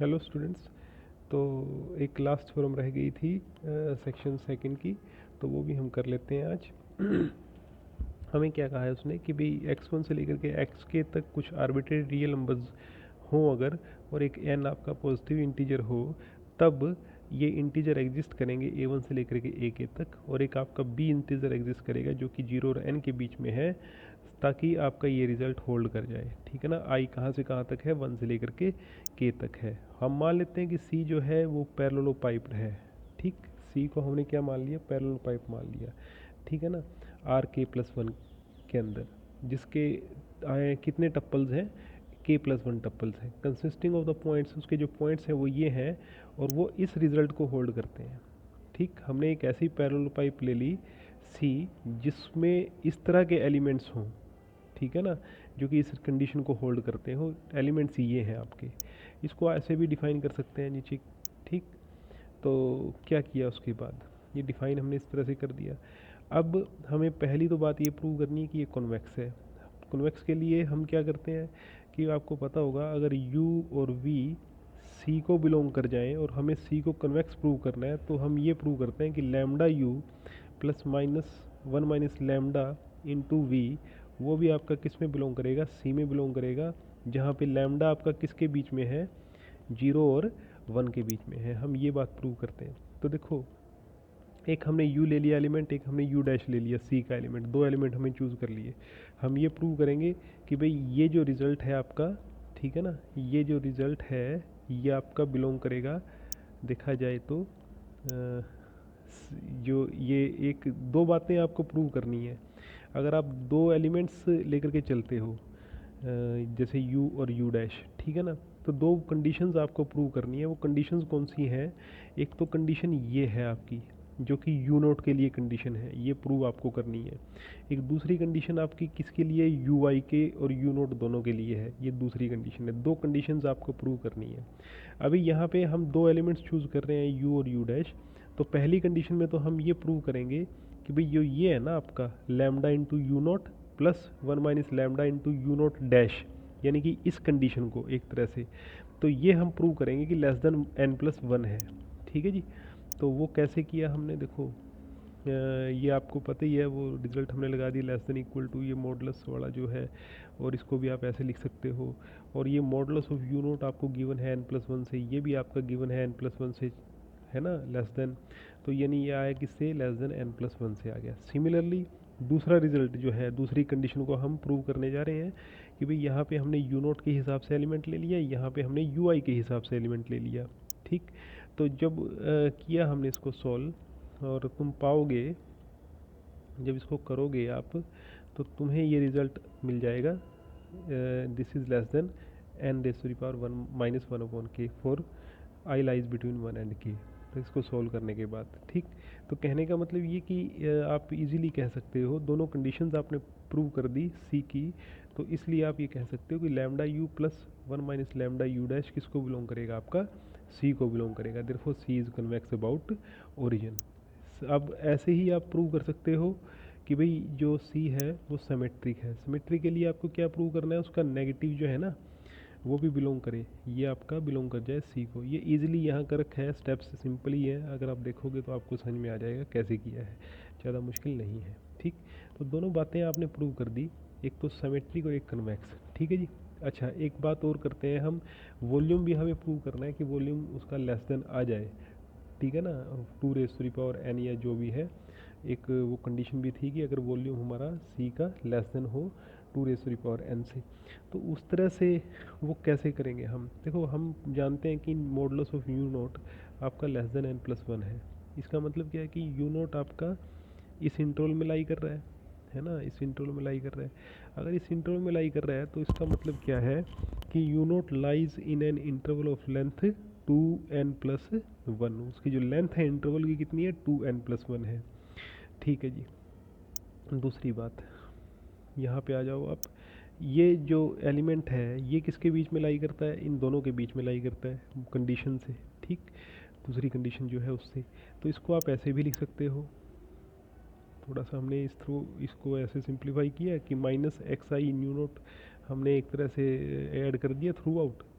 Hello students. तो एक last form रह गई थी सेक्शन सेकंड की, तो वो भी हम कर लेते हैं आज। हमें क्या कहा है उसने कि भाई x1 से लेकर के xk तक कुछ आर्बिट्रेरी रियल नंबर्स हों अगर, और एक n आपका पॉजिटिव इंटीजर हो, तब ये इंटीजर एग्जिस्ट करेंगे a1 से लेकर के ak तक, और एक आपका b इंटीजर एग्जिस्ट करेगा जो कि 0 और n के बीच में है, ताकि आपका ये रिज़ल्ट होल्ड कर जाए। ठीक है ना। i कहाँ से कहाँ तक है, 1 से लेकर के k तक है। हम मान लेते हैं कि c जो है वो पैरेललोपाइप्ड है। ठीक, c को हमने क्या मान लिया, पैरेललोपाइप मान लिया। ठीक है ना। आर के प्लस वन के अंदर, जिसके आए कितने टप्पल्स हैं, के प्लस वन टप्पल्स हैं, कंसिस्टिंग ऑफ द पॉइंट्स, उसके जो पॉइंट्स हैं वो ये हैं, और वो इस रिजल्ट को होल्ड करते हैं। ठीक, हमने एक ऐसी पैरेलल पाइप ले ली सी जिसमें इस तरह के एलिमेंट्स हों। ठीक है ना, जो कि इस कंडीशन को होल्ड करते हो। एलिमेंट्स ये हैं आपके, इसको ऐसे भी डिफाइन कर सकते हैं नीचे। ठीक, तो क्या किया उसके बाद, ये डिफाइन हमने इस तरह से कर दिया। अब हमें पहली तो बात ये प्रूव करनी है कि ये कॉन्वेक्स है। कॉन्वेक्स के लिए हम क्या करते हैं कि आपको पता होगा, अगर u और v c को बिलोंग कर जाएं और हमें c को कन्वेक्स प्रूव करना है, तो हम ये प्रूव करते हैं कि lambda u plus minus one minus lambda into v, वो भी आपका किस में बिलोंग करेगा, c में बिलोंग करेगा, जहाँ पे लैम्डा आपका किसके बीच में है, 0 और 1 के बीच में है। हम ये बात प्रूव करते हैं। तो देखो, एक हमने u ले लिया एलिमेंट, एक हमने u डैश ले लिया c का एलिमेंट, दो एलिमेंट हमें चूज़ कर लिए। हम ये प्रूव करेंगे कि भाई ये जो रिज़ल्ट है आपका, ठीक है ना, ये जो रिज़ल्ट है ये आपका बिलोंग करेगा, देखा जाए तो जो ये एक दो बातें आपको प्रूव करनी है। अगर आप दो एलिमेंट्स लेकर के चलते हो, जैसे u और u डैश, ठीक है ना, तो दो कंडीशंस आपको प्रूव करनी है। वो कंडीशंस कौन सी हैं, एक तो कंडीशन ये है आपकी, जो कि u नोट के लिए कंडीशन है, ये प्रूव आपको करनी है। एक दूसरी कंडीशन आपकी किसके लिए, u i के और u नोट दोनों के लिए है, ये दूसरी कंडीशन है। दो कंडीशंस आपको प्रूव करनी है। अभी यहाँ पे हम दो एलिमेंट्स चूज़ कर रहे हैं, u और u डैश। तो पहली कंडीशन में तो हम ये प्रूव करेंगे कि भाई जो ये है ना आपका lambda into you note plus one minus lambda into you note dash, यानी कि इस कंडीशन को एक तरह से, तो ये हम प्रूव करेंगे कि less than n plus one है। ठीक है जी। तो वो कैसे किया हमने, देखो ये आपको पता ही है, वो रिजल्ट हमने लगा दिया लेस देन इक्वल टू, ये मॉडुलस वाला जो है, और इसको भी आप ऐसे लिख सकते हो। और ये मॉडुलस ऑफ यू नोट आपको गिवन है n प्लस वन से, ये भी आपका गिवन है n प्लस वन से, है ना, लेस देन। तो यानी ये आया किससे, less than n plus one से आ गया। सिमिलरली दूसरा रिजल्ट जो है, दूसरी कंडीशन को हम प्रूव करने जा रहे हैं कि भाई यहाँ पे हमने यू नोट के हिसाब से एलिमेंट ले लिया, यहाँ पे हमने यू आई के हिसाब से एलिमेंट ले लिया। ठीक, तो जब किया हमने इसको सॉल्व, और तुम पाओगे, जब इसको करोगे आप, तो तुम्हें ये रिज़ल्ट मिल जाएगा, this is less than n raise to the power one minus one upon k for i lies between one and k. तो इसको सॉल्व करने के बाद, ठीक, तो कहने का मतलब ये कि आप इजीली कह सकते हो, दोनों कंडीशंस आपने प्रूव कर दी सी की, तो इसलिए आप ये कह सकते हो कि lambda U plus one minus lambda U dash किसको बिलोंग करेगा, आपका सी को बिलोंग करेगा। Therefore C is convex about origin. अब ऐसे ही आप प्रूव कर सकते हो कि भाई जो सी है वो सिमेट्रिक है। सिमेट्री के लिए आपको क्या प्रूव करना है, उसका नेगेटिव जो है ना वो भी बिलोंग करे, ये आपका बिलोंग कर जाए सी को। ये इजीली यहाँ कर रखा है, स्टेप्स सिंपल ही है, अगर आप देखोगे तो आपको समझ में आ जाएगा कैसे किया है, ज़्यादा मुश्किल नहीं है। ठीक, तो दोनों बातें आपने प्रूव कर दी, एक तो सिमेट्रिक और एक कन्वेक्स। ठीक है जी। अच्छा, एक बात और करते हैं हम, वॉल्यूम भी हमें प्रूव करना है कि वॉल्यूम उसका लेस देन आ जाए। ठीक है ना, two raise to the power n या जो भी है, एक वो कंडीशन भी थी कि अगर वॉल्यूम हमारा सी का लेस देन हो two raise to the power N से। तो उस तरह से वो कैसे करेंगे हम, देखो हम जानते हैं कि मॉडुलस ऑफ यू नोट आपका less than n plus one है। इसका मतलब क्या है कि यू नोट आपका इस इंटरवल में लाई कर रहा है ना, इस इंटरवल में लाई कर रहा है। अगर इस इंटरवल में लाई कर रहा है तो इसका मतलब क्या है कि u naught lies in an interval of length two n plus one. उसकी जो लेंथ है इंटरवल की कितनी है, टू एन प्लस वन है। ठीक है जी। दूसरी बात, यहाँ पे आ जाओ आप, ये जो एलिमेंट है ये किसके बीच में लाई करता है, इन दोनों के बीच में लाई करता है कंडीशन से। ठीक, दूसरी कंडीशन जो है उससे। तो इसको आप ऐसे भी लिख सकते हो, थोड़ा सा हमने इस थ्रू इसको ऐसे सिंप्लीफाई किया कि minus x I knew note हमने एक तरह से ऐड कर दिया थ्रू आउट,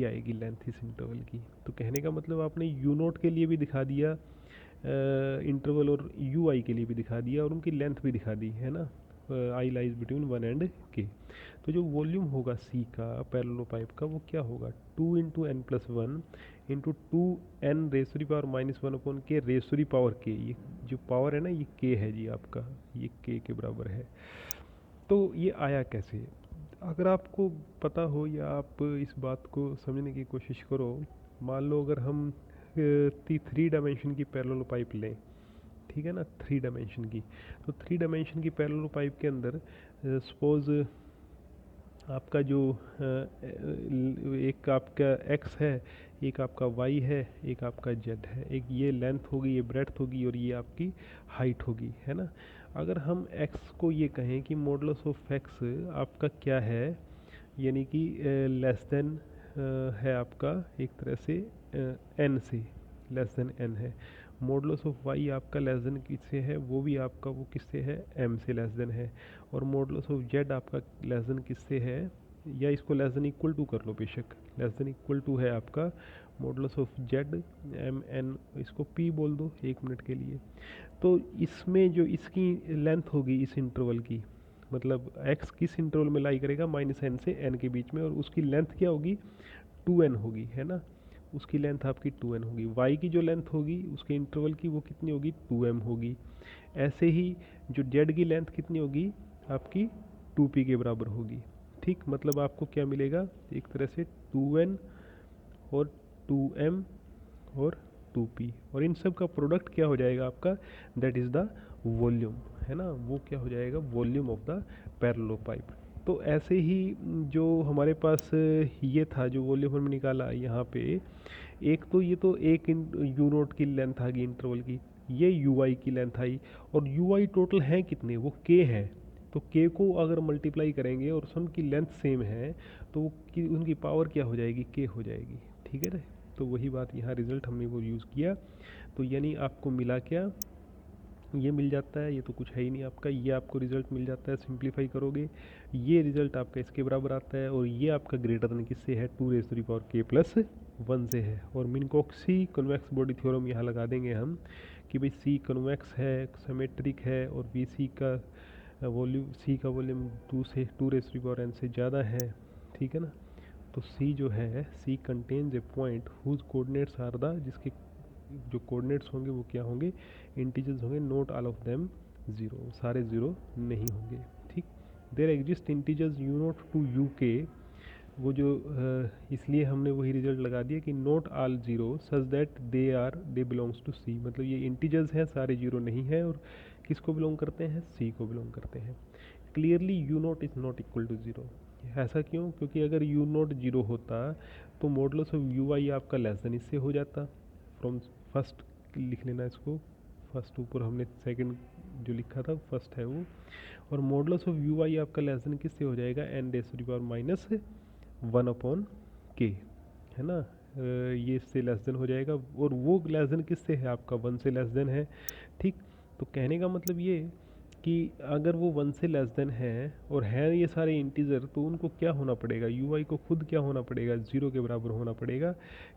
यही आएगी लेंथ इस इंटरवल की। तो कहने का मतलब आपने यू नोट के लिए भी दिखा दिया इंटरवल, और यू आई के लिए भी दिखा दिया, और उनकी लेंथ भी दिखा दी, है ना। आई लाइज बिटवीन 1 एंड के। तो जो वॉल्यूम होगा सी का पैरेललोपाइप का, वो क्या होगा, 2 into n plus 1 into 2n raise to the power -1 upon k raise to the power k. ये जो पावर है ना, ये के है जी आपका, ये के बराबर है। तो ये आया कैसे, अगर आपको पता हो या आप इस बात को समझने की कोशिश करो। मान लो अगर हम 3 डायमेंशन की पैरेलल पाइप लें, ठीक है ना, 3 डायमेंशन की। तो 3 डायमेंशन की पैरेलल पाइप के अंदर सपोज आपका जो एक आपका x है, एक आपका y है, एक आपका z है, एक ये लेंथ होगी, ये ब्रेड्थ होगी, और ये आपकी हाइट होगी, है ना। अगर हम x को ये कहें कि मॉडुलस ऑफ x आपका क्या है, यानी कि लेस देन है आपका एक तरह से n से, लेस देन n है। मॉडुलस ऑफ y आपका लेस देन किससे है, वो भी आपका वो किससे है, m से लेस देन है। और मॉडुलस ऑफ z आपका लेस देन किससे है, या इसको लेस देन इक्वल टू कर लो, बेशक लेस देन इक्वल टू है आपका modulus of z m n, इसको p बोल दो 1 मिनट के लिए। तो इसमें जो इसकी लेंथ होगी इस इंटरवल की, मतलब x किस इंटरवल में लाई करेगा, -n से n के बीच में, और उसकी लेंथ क्या होगी, 2n होगी, है ना। उसकी लेंथ आपकी 2n होगी। y की जो लेंथ होगी उसके इंटरवल की, वो कितनी होगी, 2m होगी। ऐसे ही जो z की लेंथ कितनी होगी आपकी, 2p के बराबर होगी। ठीक, मतलब आपको क्या मिलेगा, एक तरह से 2n और 2m और 2p, और इन सब का प्रोडक्ट क्या हो जाएगा आपका, दैट इज़ द वॉल्यूम, है ना। वो क्या हो जाएगा, volume of the parallel pipe. तो ऐसे ही जो हमारे पास ये था, जो वॉल्यूम हमने निकाला यहाँ पे, एक तो ये तो एक यू नोट की लेंथ आ गई इंटरवल की, ये यू आई की लेंथ आई, और यू आई टोटल हैं कितने, वो के हैं। तो के को अगर मल्टीप्लाई करेंगे और उनकी लेंथ सेम है, तो उनकी पावर क्या हो जाएगी, के हो जाएगी, ठीक है ना। तो वही बात यहाँ रिजल्ट हमने वो यूज़ किया। तो यानी आपको मिला क्या, ये मिल जाता है, ये तो कुछ है ही नहीं आपका, ये आपको रिजल्ट मिल जाता है, सिंप्लीफाई करोगे ये रिजल्ट आपका इसके बराबर आता है, और ये आपका ग्रेटर देन किससे है, 2 रेज़ टू द पावर के प्लस 1 से है। और मिन्कोक्सी कन्वेक्स बॉडी थ्योरम यहाँ लगा देंगे हम कि भाई सी कन्वेक्स है, सिमेट्रिक है, और बी सी का वॉल्यूम, सी का volume 2 raise to the power n से ज़्यादा है, ठीक है ना। तो सी जो है, C contains a point whose coordinates are the, जिसके जो कोऑर्डिनेट्स होंगे वो क्या होंगे, इंटीजर्स होंगे, not all of them zero, सारे ज़ीरो नहीं होंगे, ठीक। There exist integers u naught to u k, वो जो इसलिए हमने वही रिजल्ट लगा दिया कि not all zero such that they belongs to C, मतलब ये इंटीजर्स हैं, सारे ज़ीरो नहीं है, और किसको बिलोंग करते हैं, सी को बिलोंग करते हैं। Clearly u naught is not equal to zero. ऐसा क्यों, क्योंकि अगर यू नोट जीरो होता तो मॉडुलस ऑफ यू आई आपका लेस देन इससे हो जाता। फ्रॉम फर्स्ट लिख लेना इसको, फर्स्ट ऊपर हमने सेकंड जो लिखा था फर्स्ट है वो, और मॉडुलस ऑफ यू आई आपका लेस देन किससे हो जाएगा, n raise to the power -1 upon k, है ना। ये इससे लेस देन हो जाएगा, और वो लेस देन किससे है आपका, 1 से लेस देन है, ठीक। तो कहने का मतलब ये कि अगर वो 1 से लेस देन है और हैं ये सारे इंटीजर, तो उनको क्या होना पड़ेगा, यू आई को खुद क्या होना पड़ेगा, 0 के बराबर होना पड़ेगा,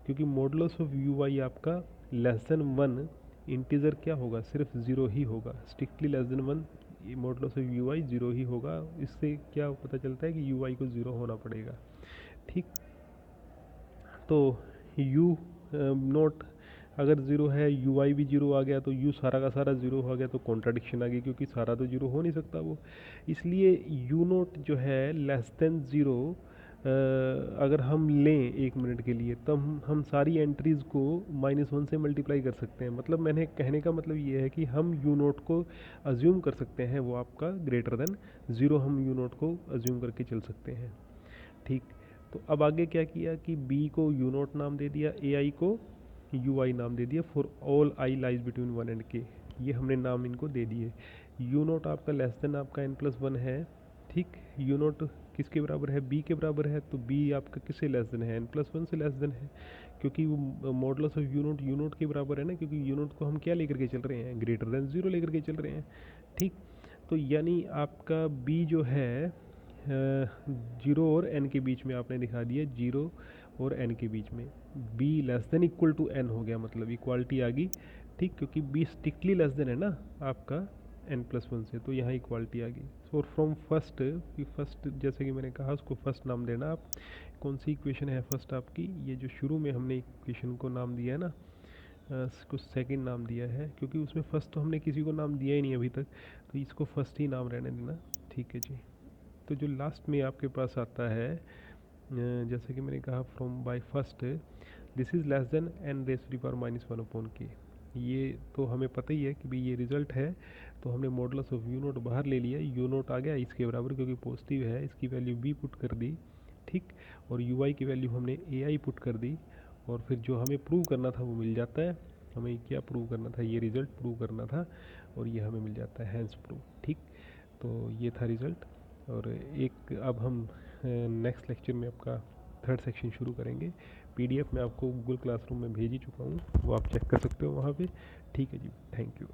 क्योंकि मॉडुलस ऑफ यू आई आपका लेस देन 1, इंटीजर क्या होगा, सिर्फ 0 ही होगा, strictly less than 1, modulus of u i 0 ही होगा। इससे क्या पता चलता है कि यू आई को 0 होना पड़ेगा, ठीक। तो यू नोट अगर 0 है, यू आई भी 0 आ गया, तो यू सारा का सारा 0 हो गया, तो कॉन्ट्राडिक्शन आ गई, क्योंकि सारा तो 0 हो नहीं सकता वो। इसलिए यू नोट जो है लेस देन 0 अगर हम लें 1 मिनट के लिए, तब हम सारी एंट्रीज़ को -1 से मल्टीप्लाई कर सकते हैं। मतलब मैंने कहने का मतलब ये है कि हम यू नोट को अज्यूम कर सकते हैं, वो आपका ग्रेटर देन 0 हम यू नोट को अज्यूम करके चल सकते हैं, ठीक। तो अब आगे क्या किया कि बी को यू नोट नाम दे दिया, ए आई को यू आई नाम दे दिया, for all I lies between 1 and के, ये हमने नाम इनको दे दिए। यू नोट आपका लेस देन आपका n+1 है, ठीक। यू नोट किसके बराबर है, बी के बराबर है, तो बी आपका किससे लेस देन है, n+1 से लेस देन है, क्योंकि वो मॉडुलस ऑफ यू नोट के बराबर है ना, क्योंकि यू नोट को हम क्या लेकर के चल रहे हैं, ग्रेटर देन 0 लेकर के चल रहे हैं, ठीक। तो यानी आपका बी जो है 0 और n के बीच में आपने दिखा दिया, 0 और n के बीच में b less than equal to n हो गया, मतलब इक्वालिटी आ गई, ठीक, क्योंकि b स्ट्रिक्टली लेस देन है ना आपका n+1 से, तो यहाँ इक्वालिटी आ गई। सो फ्रॉम फर्स्ट जैसे कि मैंने कहा उसको फर्स्ट नाम देना आप। कौन सी इक्वेशन है फर्स्ट आपकी, ये जो शुरू में हमने इक्वेशन को नाम दिया है ना, इसको सेकंड नाम दिया है, क्योंकि उसमें फर्स्ट तो हमने किसी को नाम दिया ही नहीं अभी तक, तो इसको फर्स्ट ही नाम रहने देना, ठीक है जी। तो जो लास्ट में आपके पास आता है, जैसे कि मैंने कहा from by first, this is less then n⁻⁻⁻⁴ ये तो हमें पता ही है कि भाई ये रिजल्ट है, तो हमने मॉडुलस ऑफ यू नोट बाहर ले लिया, यू नोट आ गया इसके बराबर क्योंकि पॉजिटिव है, इसकी वैल्यू b पुट कर दी, ठीक, और यू आई की वैल्यू हमने ए आई पुट कर दी, और फिर जो हमें प्रूव करना था वो मिल जाता है। हमें क्या प्रूव करना था, ये रिज़ल्ट प्रूव करना था, और ये हमें मिल जाता है, हैंस प्रूव, ठीक। तो ये था रिज़ल्ट। और एक अब हम नेक्स्ट लेक्चर में आपका थर्ड सेक्शन शुरू करेंगे। पीडीएफ मैं आपको गूगल क्लासरूम में भेज ही चुका हूँ, वो आप चेक कर सकते हो वहाँ पे, ठीक है जी, थैंक यू।